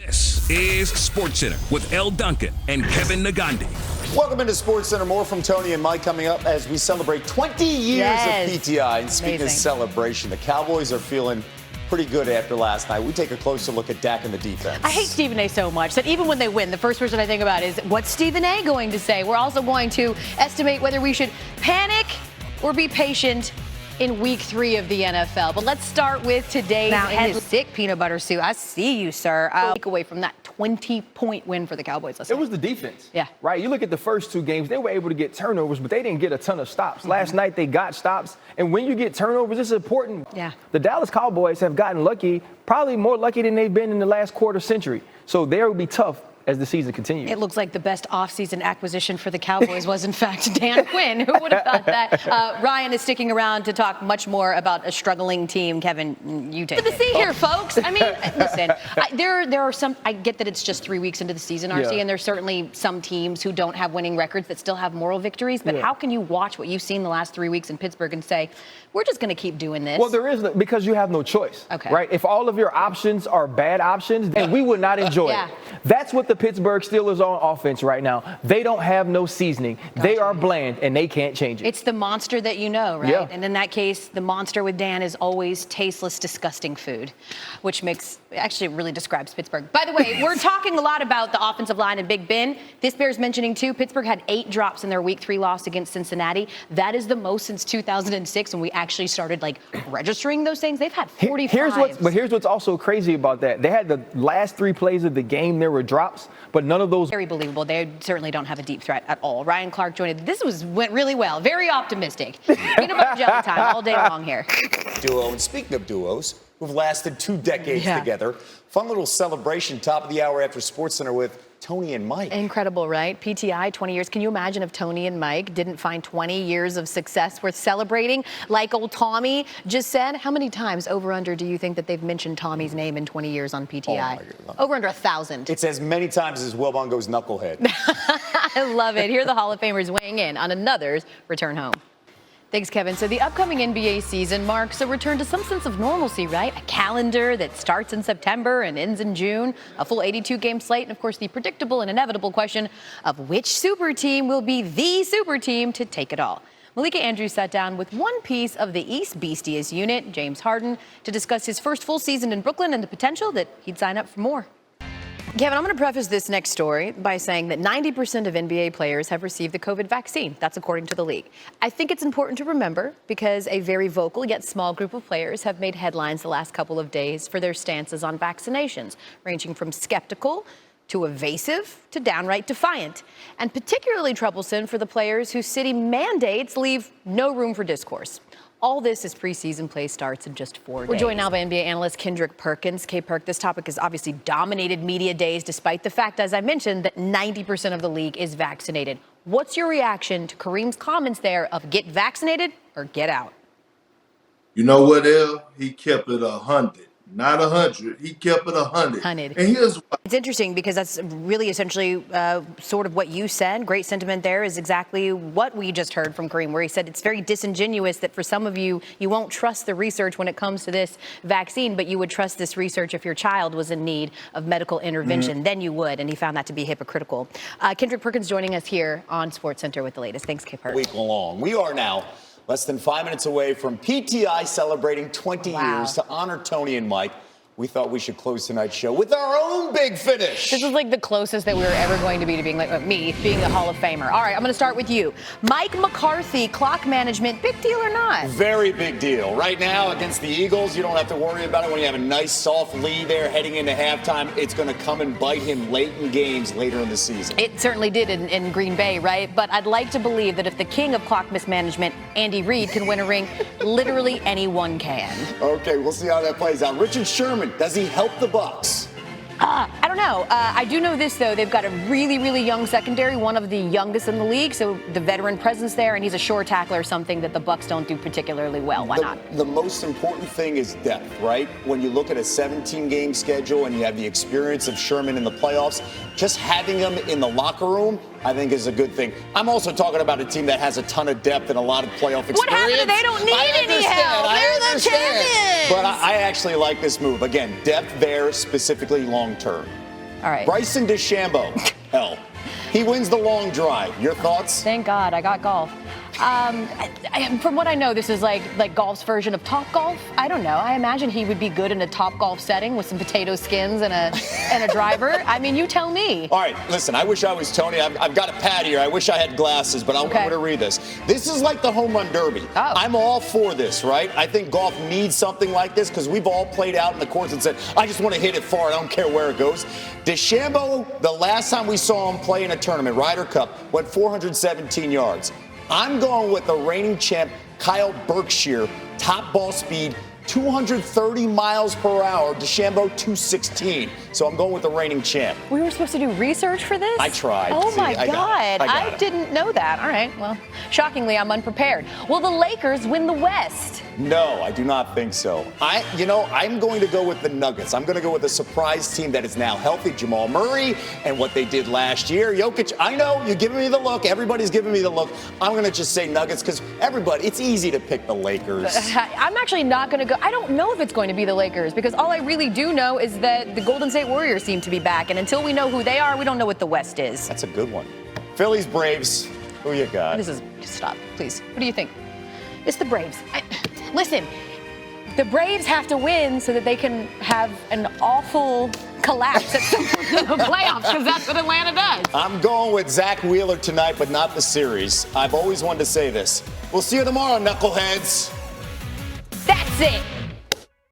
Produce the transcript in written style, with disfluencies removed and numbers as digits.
This is SportsCenter with Elle Duncan and Kevin Nagandi. Welcome into SportsCenter. More from Tony and Mike coming up as we celebrate 20 years of PTI. And speaking of celebration, the Cowboys are feeling pretty good after last night. We take a closer look at Dak and the defense. I hate Stephen A. so much that even when they win, the first person I think about is, what's Stephen A. going to say? We're also going to estimate whether we should panic or be patient in week 3 of the NFL. But let's start with today's sick peanut butter suit. I see you, sir. Take away from that 20-point win for the Cowboys last night. It was the defense. Yeah. Right? You look at the first 2 games, they were able to get turnovers, but they didn't get a ton of stops. Last night, they got stops. And when you get turnovers, this is important. Yeah. The Dallas Cowboys have gotten lucky, probably more lucky than they've been in the last quarter century. So they will be tough as the season continues. It looks like the best offseason acquisition for the Cowboys was, in fact, Dan Quinn. Who would have thought that? Ryan is sticking around to talk much more about a struggling team. Kevin, you take it. Good to see here, folks. I mean, listen, there are some, I get that it's just 3 weeks into the season, RC, and there's certainly some teams who don't have winning records that still have moral victories, but how can you watch what you've seen the last 3 weeks in Pittsburgh and say, we're just going to keep doing this? Well, there is, because you have no choice, right? If all of your options are bad options, then we would not enjoy it. That's what the Pittsburgh Steelers are on offense right now. They don't have no seasoning. They are bland, and they can't change it. It's the monster that you know, right? Yeah. And in that case, the monster with Dan is always tasteless, disgusting food, which actually really describes Pittsburgh. By the way, we're talking a lot about the offensive line and Big Ben. This bears mentioning, too. Pittsburgh had 8 drops in their Week 3 loss against Cincinnati. That is the most since 2006 when we actually started, registering those things. They've had 45. Here's what's also crazy about that. They had the last 3 plays of the game, there were drops, but none of those. Very believable. They certainly don't have a deep threat at all. Ryan Clark joined. Went really well. Very optimistic. Peanut butter jelly time all day long here. Duo. And speaking of duos, who've lasted 2 decades together, fun little celebration, top of the hour after SportsCenter with Tony and Mike. Incredible, right? PTI, 20 years. Can you imagine if Tony and Mike didn't find 20 years of success worth celebrating? Like old Tommy just said, how many times over under do you think that they've mentioned Tommy's name in 20 years on PTI? Over under 1,000. It's as many times as Wilbongo's knucklehead. I love it. Here are the Hall of Famers weighing in on another's return home. Thanks, Kevin. So the upcoming NBA season marks a return to some sense of normalcy, right? A calendar that starts in September and ends in June, a full 82-game slate, and, of course, the predictable and inevitable question of which super team will be the super team to take it all. Malika Andrews sat down with one piece of the East Beasties unit, James Harden, to discuss his first full season in Brooklyn and the potential that he'd sign up for more. Kevin, I'm going to preface this next story by saying that 90% of NBA players have received the COVID vaccine. That's according to the league. I think it's important to remember because a very vocal yet small group of players have made headlines the last couple of days for their stances on vaccinations, ranging from skeptical to evasive to downright defiant, and particularly troublesome for the players whose city mandates leave no room for discourse. All this as preseason play starts in just 4 days. We're joined now by NBA analyst Kendrick Perkins. K-Perk, this topic has obviously dominated media days, despite the fact, as I mentioned, that 90% of the league is vaccinated. What's your reaction to Kareem's comments there of get vaccinated or get out? You know what, El? He kept it 100. Not 100. He kept it 100. And here's why. It's interesting because that's really essentially sort of what you said. Great sentiment there is exactly what we just heard from Kareem, where he said it's very disingenuous that for some of you, you won't trust the research when it comes to this vaccine, but you would trust this research if your child was in need of medical intervention. Then you would. And he found that to be hypocritical. Kendrick Perkins joining us here on SportsCenter with the latest. Thanks, K-Perk. Week long. We are now less than 5 minutes away from PTI celebrating 20 years to honor Tony and Mike. We thought we should close tonight's show with our own big finish. This is like the closest that we were ever going to be to being like me being a Hall of Famer. All right, I'm going to start with you. Mike McCarthy, clock management, big deal or not? Very big deal. Right now against the Eagles, you don't have to worry about it when you have a nice soft lead there heading into halftime. It's going to come and bite him late in games later in the season. It certainly did in Green Bay, right? But I'd like to believe that if the king of clock mismanagement, Andy Reid, can win a ring, literally anyone can. Okay, we'll see how that plays out. Richard Sherman, does he help the Bucs? I don't know. I do know this, though. They've got a really, really young secondary, one of the youngest in the league. So the veteran presence there, and he's a sure tackler, something that the Bucs don't do particularly well. Why not? The most important thing is depth, right? When you look at a 17-game schedule and you have the experience of Sherman in the playoffs, just having him in the locker room, I think is a good thing. I'm also talking about a team that has a ton of depth and a lot of playoff experience. What happened? They don't need any help. They're the champions. But I actually like this move. Again, depth there, specifically long term. All right. Bryson DeChambeau, Elle. He wins the long drive. Your thoughts? Thank God I got golf. From what I know, this is like golf's version of Top Golf. I don't know. I imagine he would be good in a Top Golf setting with some potato skins and a driver. I mean, you tell me. All right, listen, I wish I was Tony. I've got a pad here. I wish I had glasses, but I'm going to read this. This is like the home run derby. Oh. I'm all for this, right? I think golf needs something like this because we've all played out in the courts and said, I just want to hit it far. I don't care where it goes. DeChambeau, the last time we saw him play in a tournament, Ryder Cup, went 417 yards. I'm going with the reigning champ, Kyle Berkshire, top ball speed, 230 miles per hour. DeChambeau, 216. So I'm going with the reigning champ. We were supposed to do research for this? I tried. Oh, See, my God. I didn't know that. All right. Well, shockingly, I'm unprepared. Will the Lakers win the West? No, I do not think so. I'm going to go with the Nuggets. I'm going to go with a surprise team that is now healthy. Jamal Murray and what they did last year. Jokic, I know you're giving me the look. Everybody's giving me the look. I'm going to just say Nuggets because it's easy to pick the Lakers. I'm actually not going to go. I don't know if it's going to be the Lakers because all I really do know is that the Golden State Warriors seem to be back. And until we know who they are, we don't know what the West is. That's a good one. Phillies, Braves. Who you got? Just stop, please. What do you think? It's the Braves. Listen, the Braves have to win so that they can have an awful collapse at some point in the playoffs because that's what Atlanta does. I'm going with Zach Wheeler tonight, but not the series. I've always wanted to say this. We'll see you tomorrow, knuckleheads. That's it.